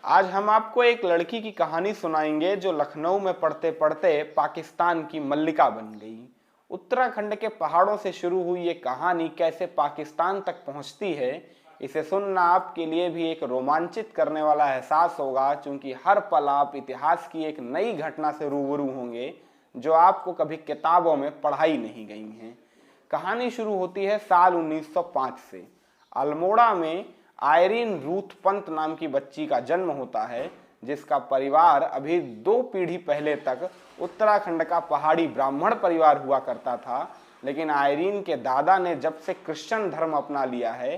आज हम आपको एक लड़की की कहानी सुनाएंगे जो लखनऊ में पढ़ते पढ़ते पाकिस्तान की मल्लिका बन गई। उत्तराखंड के पहाड़ों से शुरू हुई ये कहानी कैसे पाकिस्तान तक पहुंचती है, इसे सुनना आपके लिए भी एक रोमांचित करने वाला एहसास होगा, क्योंकि हर पल आप इतिहास की एक नई घटना से रूबरू होंगे जो आपको कभी किताबों में पढ़ाई नहीं गई हैं। कहानी शुरू होती है साल 1905 से। अल्मोड़ा में आयरीन रूथ पंत नाम की बच्ची का जन्म होता है, जिसका परिवार अभी 2 पीढ़ी पहले तक उत्तराखंड का पहाड़ी ब्राह्मण परिवार हुआ करता था। लेकिन आयरीन के दादा ने जब से क्रिश्चियन धर्म अपना लिया है,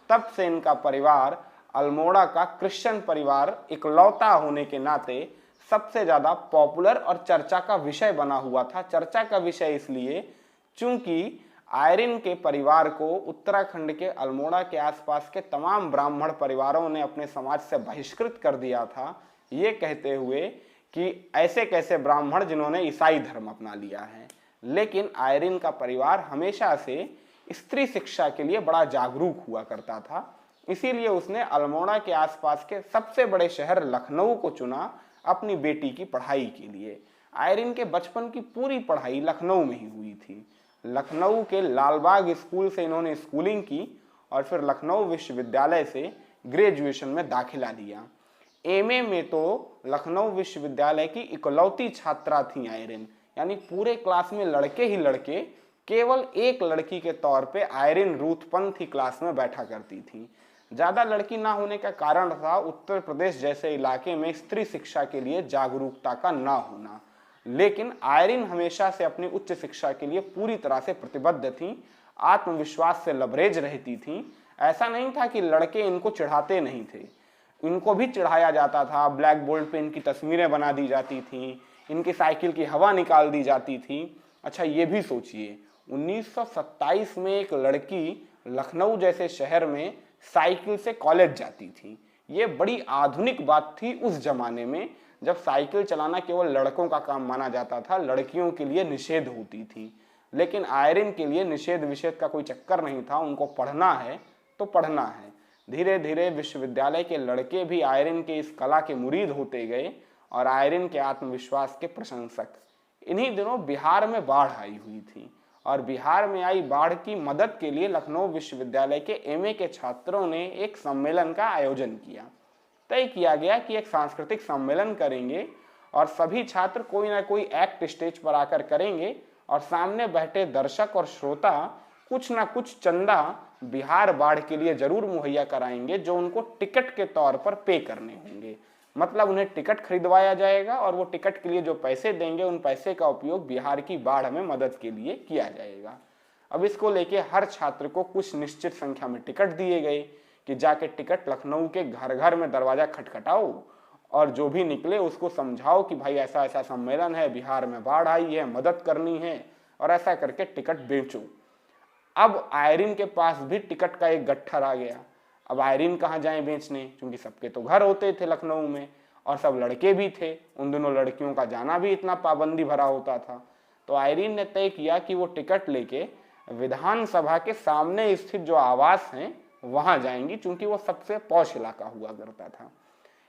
तब से इनका परिवार अल्मोड़ा का क्रिश्चियन परिवार इकलौता होने के नाते सबसे ज्यादा पॉपुलर और चर्चा का विषय बना हुआ था। चर्चा का विषय इसलिए चूंकि आयरीन के परिवार को उत्तराखंड के अल्मोड़ा के आसपास के तमाम ब्राह्मण परिवारों ने अपने समाज से बहिष्कृत कर दिया था, ये कहते हुए कि ऐसे कैसे ब्राह्मण जिन्होंने ईसाई धर्म अपना लिया है। लेकिन आयरीन का परिवार हमेशा से स्त्री शिक्षा के लिए बड़ा जागरूक हुआ करता था, इसीलिए उसने अल्मोड़ा के आसपास के सबसे बड़े शहर लखनऊ को चुना अपनी बेटी की पढ़ाई के लिए। आयरीन के बचपन की पूरी पढ़ाई लखनऊ में ही हुई थी। लखनऊ के लालबाग स्कूल से इन्होंने स्कूलिंग की और फिर लखनऊ विश्वविद्यालय से ग्रेजुएशन में दाखिला लिया। एमए में तो लखनऊ विश्वविद्यालय की इकलौती छात्रा थी आयरीन, यानी पूरे क्लास में लड़के ही लड़के, केवल एक लड़की के तौर पे आयरीन रूथ पंत ही क्लास में बैठा करती थी। ज्यादा लड़की ना होने का कारण था उत्तर प्रदेश जैसे इलाके में स्त्री शिक्षा के लिए जागरूकता का ना होना। लेकिन आयरीन हमेशा से अपनी उच्च शिक्षा के लिए पूरी तरह से प्रतिबद्ध थी, आत्मविश्वास से लबरेज रहती थी। ऐसा नहीं था कि लड़के इनको चिढ़ाते नहीं थे, इनको भी चिढ़ाया जाता था। ब्लैक बोर्ड पे इनकी तस्वीरें बना दी जाती थी, इनकी साइकिल की हवा निकाल दी जाती थी। अच्छा, ये भी सोचिए 1927 में एक लड़की लखनऊ जैसे शहर में साइकिल से कॉलेज जाती थी। ये बड़ी आधुनिक बात थी उस जमाने में, जब साइकिल चलाना केवल लड़कों का काम माना जाता था, लड़कियों के लिए निषेध होती थी। लेकिन आयरीन के लिए निषेध विषेध का कोई चक्कर नहीं था, उनको पढ़ना है तो पढ़ना है। धीरे धीरे विश्वविद्यालय के लड़के भी आयरीन के इस कला के मुरीद होते गए और आयरीन के आत्मविश्वास के प्रशंसक। इन्हीं दिनों बिहार में बाढ़ आई हुई थी और बिहार में आई बाढ़ की मदद के लिए लखनऊ विश्वविद्यालय के एमए के छात्रों ने एक सम्मेलन का आयोजन किया। तय किया गया कि एक सांस्कृतिक सम्मेलन करेंगे और सभी छात्र कोई ना कोई एक्ट स्टेज पर आकर करेंगे और सामने बैठे दर्शक और श्रोता कुछ ना कुछ चंदा बिहार बाढ़ के लिए जरूर मुहैया कराएंगे, जो उनको टिकट के तौर पर पे करने होंगे। मतलब उन्हें टिकट खरीदवाया जाएगा और वो टिकट के लिए जो पैसे देंगे, उन पैसे का उपयोग बिहार की बाढ़ में मदद के लिए किया जाएगा। अब इसको लेके हर छात्र को कुछ निश्चित संख्या में टिकट दिए गए कि जाके टिकट लखनऊ के घर घर में दरवाजा खटखटाओ और जो भी निकले उसको समझाओ कि भाई ऐसा ऐसा सम्मेलन है, बिहार में बाढ़ आई है, मदद करनी है, और ऐसा करके टिकट बेचो। अब आयरीन के पास भी टिकट का एक गट्ठर आ गया। अब आयरीन कहाँ जाए बेचने, क्योंकि सबके तो घर होते थे लखनऊ में और सब लड़के भी थे। उन दोनों लड़कियों का जाना भी इतना पाबंदी भरा होता था। तो आयरीन ने तय किया कि वो टिकट लेके विधानसभा के सामने स्थित जो आवास हैं वहां जाएंगी, क्योंकि वो सबसे पॉश इलाका हुआ करता था।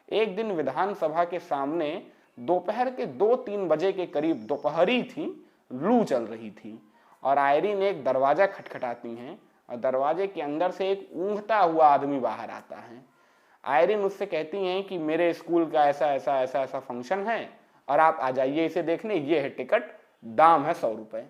एक दिन विधानसभा के सामने दोपहर के 2-3 बजे के करीब दोपहरी थी, लू चल रही थी और आयरीन एक दरवाजा खटखटाती हैं और दरवाजे के अंदर से एक ऊँघता हुआ आदमी बाहर आता है। आयरीन उससे कहती हैं कि मेरे स्कूल का ऐसा ऐसा ऐसा ऐसा फंक्शन है और आप आ जाइए इसे देखने, ये है टिकट, दाम है 100 रुपए।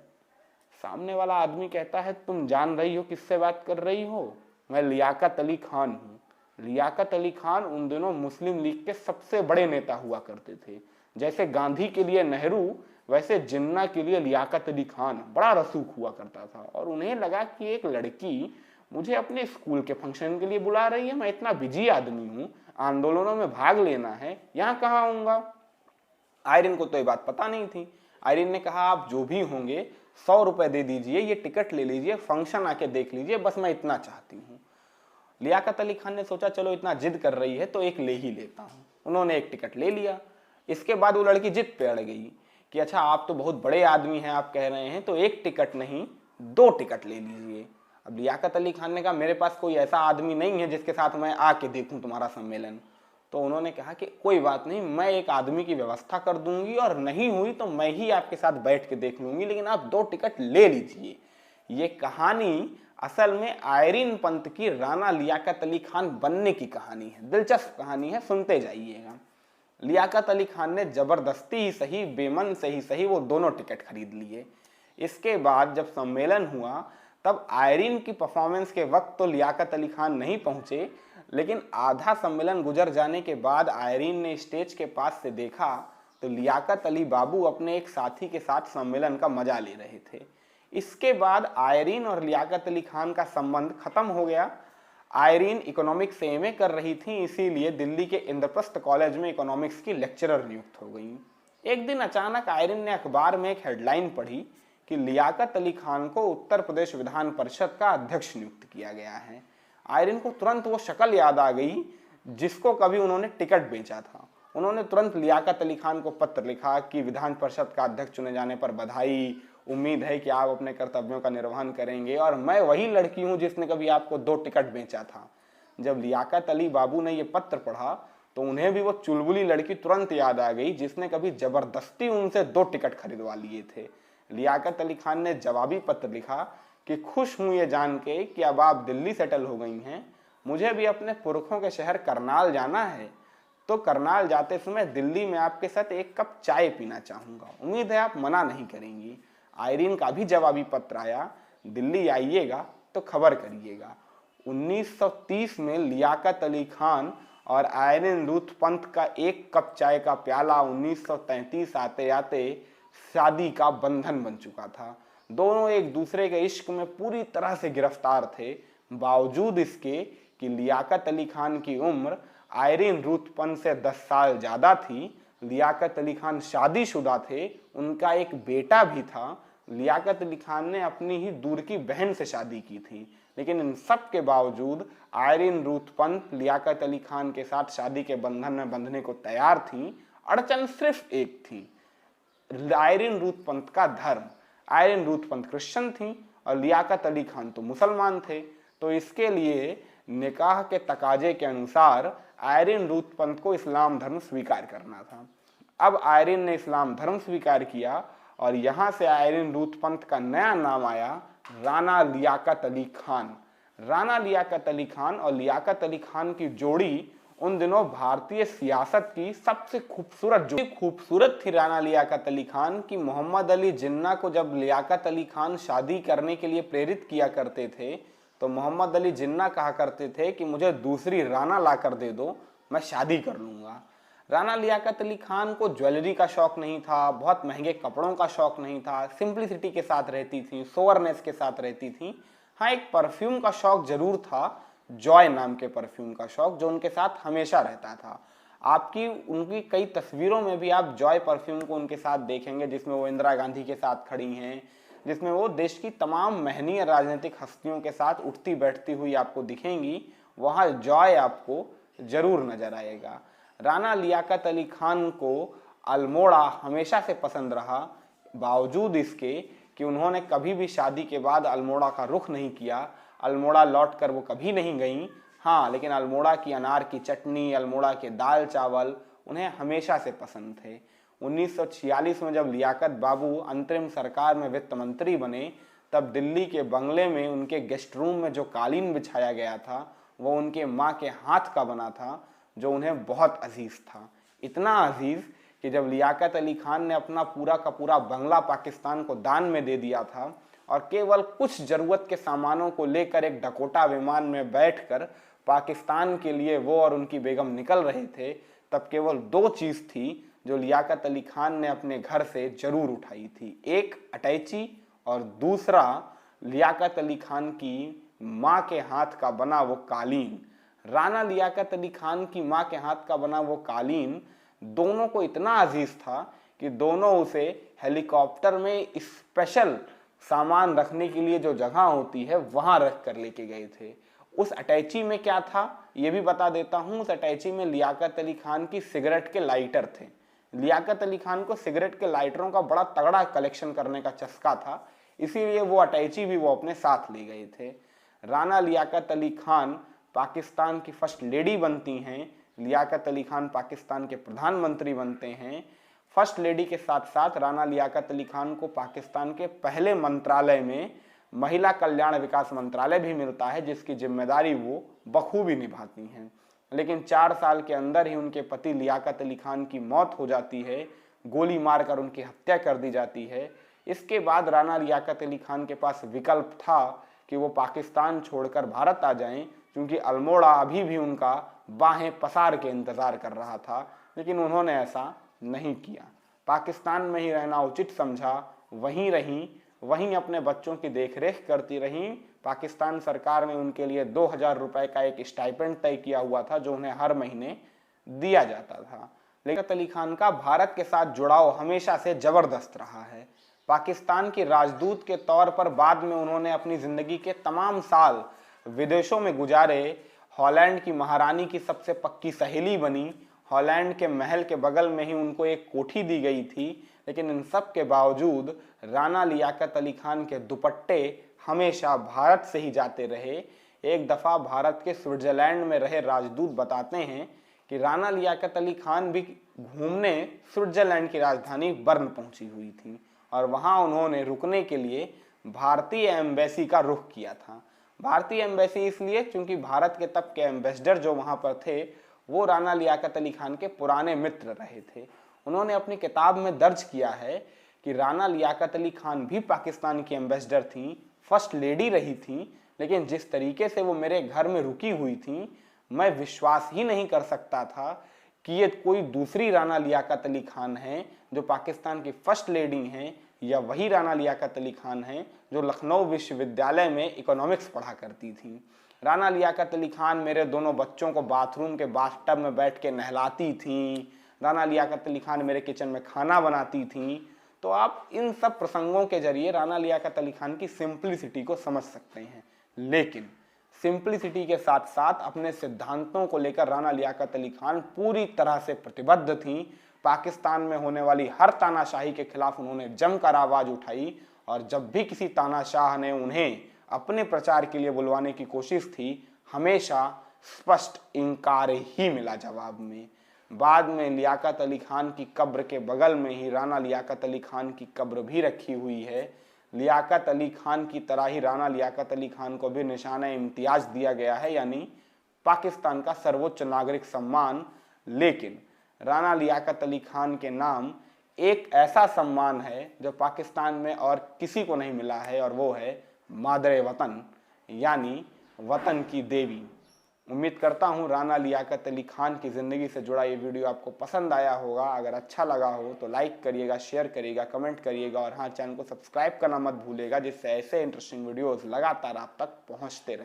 सामने वाला आदमी कहता है, तुम जान रही हो किससे बात कर रही हो? मैं लियाकत अली खान हूँ। लियाकत अली खान उन दिनों मुस्लिम लीग के सबसे बड़े नेता हुआ करते थे। जैसे गांधी के लिए नेहरू, वैसे जिन्ना के लिए लियाकत अली खान बड़ा रसूख हुआ करता था। और उन्हें लगा कि एक लड़की मुझे अपने स्कूल के फंक्शन के लिए बुला रही है, मैं इतना बिजी आदमी हूँ, आंदोलनों में भाग लेना है, यहाँ कहाँ आऊँगा। आयरीन को तो ये बात पता नहीं थी। आयरीन ने कहा, आप जो भी होंगे 100 रुपए दे दीजिए, ये टिकट ले लीजिए, फंक्शन आके देख लीजिए, बस मैं इतना चाहती हूँ। लियाकत अली खान ने सोचा चलो इतना जिद कर रही है तो एक ले ही लेता हूँ। उन्होंने एक टिकट ले लिया। इसके बाद वो लड़की जिद पे अड़ गई कि अच्छा आप तो बहुत बड़े आदमी हैं, आप कह रहे हैं तो एक टिकट नहीं 2 टिकट ले लीजिए। अब लियाकत अली खान ने कहा, मेरे पास कोई ऐसा आदमी नहीं है जिसके साथ मैं आके देखूं तुम्हारा सम्मेलन। तो उन्होंने कहा कि कोई बात नहीं, मैं एक आदमी की व्यवस्था कर दूंगी और नहीं हुई तो मैं ही आपके साथ बैठ के देख लूंगी, लेकिन आप 2 टिकट ले लीजिए। ये कहानी असल में आयरीन पंत की राणा लियाकत अली खान बनने की कहानी है। दिलचस्प कहानी है, सुनते जाइएगा। लियाकत अली खान ने जबरदस्ती ही सही, बेमन से ही सही, वो दोनों टिकट खरीद लिए। इसके बाद जब सम्मेलन हुआ तब आयरीन की परफॉर्मेंस के वक्त तो लियाकत अली खान नहीं पहुंचे, लेकिन आधा सम्मेलन गुजर जाने के बाद आयरीन ने स्टेज के पास से देखा तो लियाकत अली बाबू अपने एक साथी के साथ सम्मेलन का मजा ले रहे थे। इसके बाद आयरीन और लियाकत अली खान का संबंध खत्म हो गया। आयरीन इकोनॉमिक्स से एमए कर रही थी, इसीलिए दिल्ली के इंद्रप्रस्थ कॉलेज में इकोनॉमिक्स की लेक्चरर नियुक्त हो गई। एक दिन अचानक आयरीन ने अखबार में एक हेडलाइन पढ़ी कि लियाकत अली खान को उत्तर प्रदेश विधान परिषद का अध्यक्ष नियुक्त किया गया है। आयरीन को तुरंत वो शक्ल याद आ गई जिसको कभी उन्होंने टिकट बेचा था। उन्होंने तुरंत लियाकत अली खान को पत्र लिखा कि विधान परिषद का अध्यक्ष चुने जाने पर बधाई, उम्मीद है कि आप अपने कर्तव्यों का निर्वहन करेंगे और मैं वही लड़की हूं जिसने कभी आपको 2 टिकट बेचा था। जब लियाकत अली बाबू ने ये पत्र पढ़ा तो उन्हें भी वो चुलबुली लड़की तुरंत याद आ गई जिसने कभी जबरदस्ती उनसे 2 टिकट खरीदवा लिए थे। लियाकत अली खान ने जवाबी पत्र लिखा कि खुश हूं ये जान के कि अब आप दिल्ली सेटल हो गई हैं, मुझे भी अपने पुरखों के शहर करनाल जाना है, तो करनाल जाते समय दिल्ली में आपके साथ 1 कप चाय पीना चाहूंगा, उम्मीद है आप मना नहीं करेंगी। आयरीन का भी जवाबी पत्र आया, दिल्ली आइएगा तो खबर करिएगा। 1930 में लियाकत अली खान और आयरीन रूथ पंत का 1 कप चाय का प्याला 1933 आते आते शादी का बंधन बन चुका था। दोनों एक दूसरे के इश्क में पूरी तरह से गिरफ्तार थे। बावजूद इसके कि लियाकत अली खान की उम्र आयरीन रूथ पंत से 10 साल ज्यादा थी, लियाकत अली खान शादीशुदा थे, उनका एक बेटा भी था। लियाकत अली खान ने अपनी ही दूर की बहन से शादी की थी, लेकिन इन सब के बावजूद आयरीन रूथ पंत लियाकत अली खान के साथ शादी के बंधन में बंधने को तैयार थी। अड़चन सिर्फ एक थी, आयरीन रूथ पंत का धर्म। आयरीन रूथ पंत क्रिश्चियन थी और लियाकत अली खान तो मुसलमान थे, तो इसके लिए निकाह के तकाजे के अनुसार आयरीन रूथ पंत को इस्लाम धर्म स्वीकार करना था। अब आयरीन ने इस्लाम धर्म स्वीकार किया और यहाँ से आयरीन रूथ पंत का नया नाम आया राणा लियाकत अली खान। राणा लियाकत अली खान और लियाकत अली खान की जोड़ी उन दिनों भारतीय सियासत की सबसे खूबसूरत थी। राणा लियाकत अली खान की मोहम्मद अली जिन्ना को जब लियाकत अली खान शादी करने के लिए प्रेरित किया करते थे तो मोहम्मद अली जिन्ना कहा करते थे कि मुझे दूसरी राणा ला कर दे दो, मैं शादी कर लूंगा। राणा लियाकत अली खान को ज्वेलरी का शौक नहीं था, बहुत महंगे कपड़ों का शौक नहीं था, सिंप्लिसिटी के साथ रहती थी, सोवरनेस के साथ रहती थी। हाँ, एक परफ्यूम का शौक जरूर था, जॉय नाम के परफ्यूम का शौक, जो उनके साथ हमेशा रहता था। उनकी कई तस्वीरों में भी आप जॉय परफ्यूम को उनके साथ देखेंगे, जिसमें वो इंदिरा गांधी के साथ खड़ी हैं, जिसमें वो देश की तमाम महनीय राजनीतिक हस्तियों के साथ उठती बैठती हुई आपको दिखेंगी। वहाँ जॉय आपको जरूर नजर आएगा। राणा लियाकत अली खान को अल्मोड़ा हमेशा से पसंद रहा, बावजूद इसके कि उन्होंने कभी भी शादी के बाद अल्मोड़ा का रुख नहीं किया। अल्मोड़ा लौटकर वो कभी नहीं गईं। हाँ, लेकिन अल्मोड़ा की अनार की चटनी, अल्मोड़ा के दाल चावल उन्हें हमेशा से पसंद थे। 1946 में जब लियाकत बाबू अंतरिम सरकार में वित्त मंत्री बने, तब दिल्ली के बंगले में उनके गेस्ट रूम में जो कालीन बिछाया गया था वो उनके माँ के हाथ का बना था, जो उन्हें बहुत अजीज था। इतना अजीज कि जब लियाकत अली खान ने अपना पूरा का पूरा बंगला पाकिस्तान को दान में दे दिया था और केवल कुछ जरूरत के सामानों को लेकर एक डकोटा विमान में बैठकर पाकिस्तान के लिए वो और उनकी बेगम निकल रहे थे, तब केवल 2 चीज थी जो लियाकत अली खान ने अपने घर से जरूर उठाई थी, एक अटैची और दूसरा लियाकत अली खान की माँ के हाथ का बना वो कालीन। राणा लियाकत अली खान की माँ के हाथ का बना वो कालीन दोनों को इतना अजीज था कि दोनों उसे हेलीकॉप्टर में स्पेशल सामान रखने के लिए जो जगह होती है वहां रख कर लेके गए थे। उस अटैची में क्या था ये भी बता देता हूं। उस अटैची में लियाकत अली खान की सिगरेट के लाइटर थे। लियाकत अली खान को सिगरेट के लाइटरों का बड़ा तगड़ा कलेक्शन करने का चस्का था, इसीलिए वो अटैची भी वो अपने साथ ले गए थे। राणा लियाकत अली खान पाकिस्तान की फर्स्ट लेडी बनती हैं, लियाकत अली खान पाकिस्तान के प्रधानमंत्री बनते हैं। फर्स्ट लेडी के साथ साथ राणा लियाकत अली खान को पाकिस्तान के पहले मंत्रालय में महिला कल्याण विकास मंत्रालय भी मिलता है, जिसकी जिम्मेदारी वो बखूबी निभाती हैं। लेकिन 4 साल के अंदर ही उनके पति लियाकत अली खान की मौत हो जाती है, गोली मारकर उनकी हत्या कर दी जाती है। इसके बाद राणा लियाकत अली खान के पास विकल्प था कि वो पाकिस्तान छोड़कर भारत आ जाएं, क्योंकि अल्मोड़ा अभी भी उनका बाहें पसार के इंतजार कर रहा था, लेकिन उन्होंने ऐसा नहीं किया। पाकिस्तान में ही रहना उचित समझा, वहीं रहीं, वहीं अपने बच्चों की देखरेख करती रहीं। पाकिस्तान सरकार ने उनके लिए 2000 रुपए का एक स्टाइपेंड तय किया हुआ था, जो उन्हें हर महीने दिया जाता था। लियाकत अली खान का भारत के साथ जुड़ाव हमेशा से जबरदस्त रहा है। पाकिस्तान के राजदूत के तौर पर बाद में उन्होंने अपनी जिंदगी के तमाम साल विदेशों में गुजारे। हॉलैंड की महारानी की सबसे पक्की सहेली बनी। हॉलैंड के महल के बगल में ही उनको एक कोठी दी गई थी। लेकिन इन सब के बावजूद राणा लियाकत अली खान के दुपट्टे हमेशा भारत से ही जाते रहे। एक दफ़ा भारत के स्विट्जरलैंड में रहे राजदूत बताते हैं कि राणा लियाकत अली खान भी घूमने स्विट्जरलैंड की राजधानी बर्न पहुंची हुई थी और वहां उन्होंने रुकने के लिए भारतीय एम्बेसी का रुख किया था। भारतीय एम्बेसी इसलिए क्योंकि भारत के तब के एम्बेसडर जो वहां पर थे वो राणा लियाकत अली खान के पुराने मित्र रहे थे। उन्होंने अपनी किताब में दर्ज किया है कि राणा लियाकत अली खान भी पाकिस्तान की एम्बेसडर थी, फर्स्ट लेडी रही थी, लेकिन जिस तरीके से वो मेरे घर में रुकी हुई थी, मैं विश्वास ही नहीं कर सकता था कि ये कोई दूसरी राणा लियाकत अली खान है जो पाकिस्तान की फर्स्ट लेडी हैं, या वही राणा लियाकत अली खान हैं जो लखनऊ विश्वविद्यालय में इकोनॉमिक्स पढ़ा करती थी। राणा लियाकत अली खान मेरे दोनों बच्चों को बाथरूम के बाथटब में बैठ के नहलाती थीं। राणा लियाकत अली खान मेरे किचन में खाना बनाती थीं। तो आप इन सब प्रसंगों के जरिए राणा लियाकत अली खान की सिंप्लिसिटी को समझ सकते हैं। लेकिन सिंप्लिसिटी के साथ साथ अपने सिद्धांतों को लेकर राणा लियाकत अली खान पूरी तरह से प्रतिबद्ध थीं। पाकिस्तान में होने वाली हर तानाशाही के खिलाफ उन्होंने जमकर आवाज उठाई और जब भी किसी तानाशाह ने उन्हें अपने प्रचार के लिए बुलवाने की कोशिश थी, हमेशा स्पष्ट इनकार ही मिला जवाब में। बाद में लियाकत अली खान की कब्र के बगल में ही राणा लियाकत अली खान की कब्र भी रखी हुई है। लियाकत अली खान की तरह ही राणा लियाकत अली खान को भी निशाने इम्तियाज दिया गया है, यानी पाकिस्तान का सर्वोच्च नागरिक सम्मान। लेकिन राणा लियाकत अली खान के नाम एक ऐसा सम्मान है जो पाकिस्तान में और किसी को नहीं मिला है, और वो है मादरे वतन, यानी वतन की देवी। उम्मीद करता हूँ राणा लियाकत अली खान की ज़िंदगी से जुड़ा ये वीडियो आपको पसंद आया होगा। अगर अच्छा लगा हो तो लाइक करिएगा, शेयर करिएगा, कमेंट करिएगा और हाँ, चैनल को सब्सक्राइब करना मत भूलिएगा, जिससे ऐसे इंटरेस्टिंग वीडियोस लगातार आप तक पहुँचते रहें।